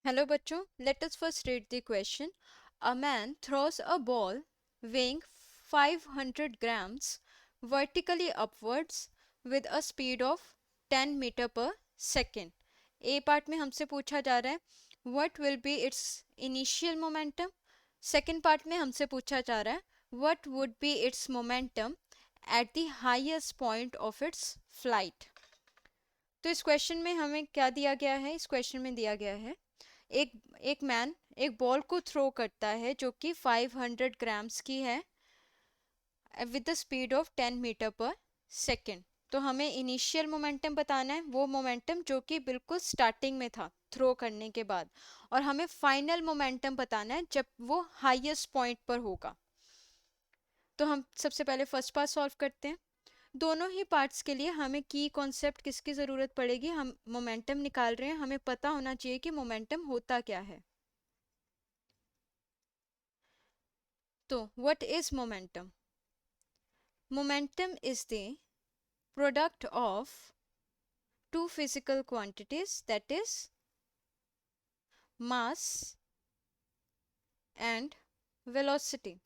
Hello बच्चों, let us first read the question. A man throws a ball weighing 500 grams vertically upwards with a speed of 10 meter per second. A part में हमसे पूछा जा रहा है what will be its initial momentum. Second part में हमसे पूछा जा रहा है what would be its momentum at the highest point of its flight. तो इस क्वेश्चन में हमें क्या दिया गया है? इस क्वेश्चन में दिया गया है एक एक मैन एक बॉल को थ्रो करता है जो कि 500 ग्राम्स की है with the speed of 10 meter per second. तो हमें इनिशियल मोमेंटम बताना है, वो मोमेंटम जो कि बिल्कुल स्टार्टिंग में था थ्रो करने के बाद, और हमें फाइनल मोमेंटम बताना है जब वो हाईएस्ट पॉइंट पर होगा. तो हम सबसे पहले फर्स्ट पार्ट सॉल्व करते हैं. दोनों ही पार्ट्स के लिए हमें की कॉन्सेप्ट किसकी ज़रूरत पड़ेगी? हम मोमेंटम निकाल रहे हैं, हमें पता होना चाहिए कि मोमेंटम होता क्या है. तो what is momentum? Momentum is the product of two physical quantities, that is mass and velocity.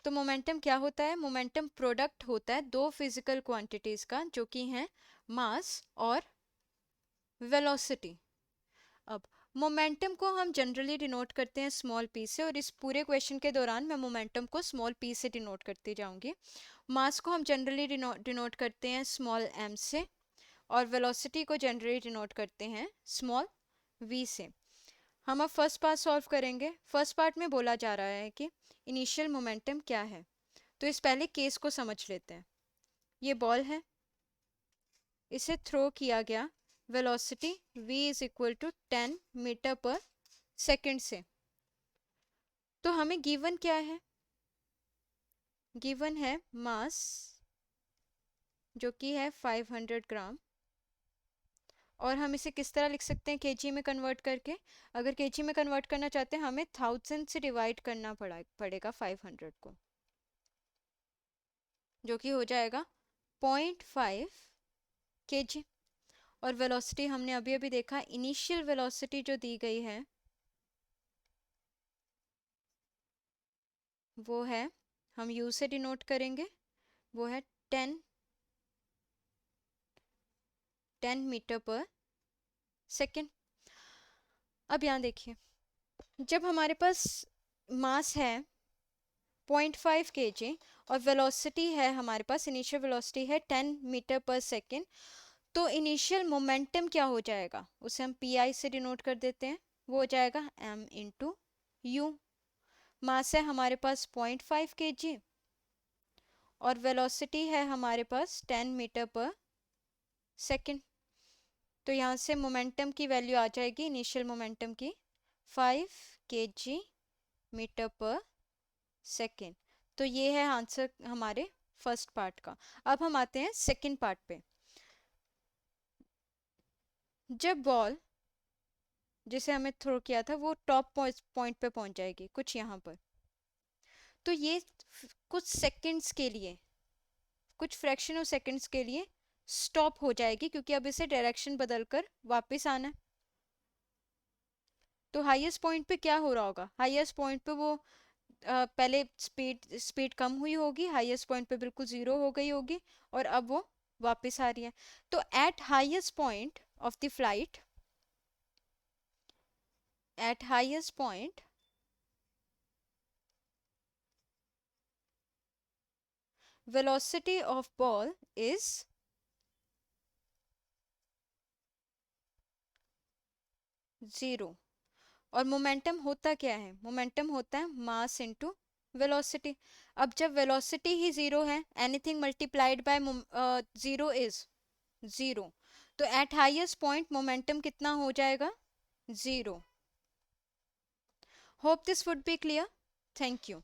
तो मोमेंटम क्या होता है? मोमेंटम प्रोडक्ट होता है दो फिजिकल क्वांटिटीज का जो कि हैं मास और वेलोसिटी. अब मोमेंटम को हम जनरली डिनोट करते हैं स्मॉल पी से, और इस पूरे क्वेश्चन के दौरान मैं मोमेंटम को स्मॉल पी से डिनोट करती जाऊंगी. मास को हम जनरली डिनोट करते हैं स्मॉल एम से, और वेलोसिटी को जनरली डिनोट करते हैं स्मॉल वी से. हम अब फर्स्ट पार्ट सॉल्व करेंगे. फर्स्ट पार्ट में बोला जा रहा है कि इनिशियल मोमेंटम क्या है. तो इस पहले केस को समझ लेते हैं. ये बॉल है, इसे थ्रो किया गया, velocity v is equal to 10 meter per second से. तो हमें गिवन क्या है? गिवन है मास जो कि है 500 ग्राम, और हम इसे किस तरह लिख सकते हैं केजी में कन्वर्ट करके? अगर केजी में कन्वर्ट करना चाहते हैं हमें 1000 से डिवाइड करना पड़ेगा 500 को, जो कि हो जाएगा 0.5 kg. और वेलोसिटी हमने अभी अभी देखा, इनिशियल वेलोसिटी जो दी गई है वो है, हम u से डिनोट करेंगे, वो है 10 मीटर पर सेकेंड. अब यहाँ देखिए, जब हमारे पास मास है 0.5 kg और वेलोसिटी है हमारे पास, इनिशियल वेलोसिटी है 10 मीटर पर सेकेंड, तो इनिशियल मोमेंटम क्या हो जाएगा? उसे हम पी आई से डिनोट कर देते हैं, वो हो जाएगा m इंटू यू. मास है हमारे पास 0.5 kg और वेलोसिटी है हमारे पास 10 मीटर पर सेकेंड. तो यहाँ से मोमेंटम की वैल्यू आ जाएगी, इनिशियल मोमेंटम की 5 kg मीटर पर सेकेंड. तो ये है आंसर हमारे फर्स्ट पार्ट का. अब हम आते हैं सेकेंड पार्ट पे. जब बॉल जिसे हमें थ्रो किया था वो टॉप पॉइंट पे पहुंच जाएगी कुछ यहाँ पर, तो ये कुछ सेकंड्स के लिए, कुछ फ्रैक्शन ऑफ सेकंड्स के लिए स्टॉप हो जाएगी, क्योंकि अब इसे डायरेक्शन बदलकर वापस आना है. तो हाईएस्ट पॉइंट पे क्या हो रहा होगा? हाईएस्ट पॉइंट पे वो पहले स्पीड कम हुई होगी, हाईएस्ट पॉइंट पे बिल्कुल जीरो हो गई होगी, और अब वो वापस आ रही है. तो eight highest point of the flight, eight highest point velocity of ball is 0. और मोमेंटम होता क्या है? मोमेंटम होता है मास इनटू वेलोसिटी. अब जब वेलोसिटी ही 0 है, एनीथिंग मल्टीप्लाइड बाय 0 इज 0, तो एट हाईएस्ट पॉइंट मोमेंटम कितना हो जाएगा? 0. Hope this would be clear. Thank you.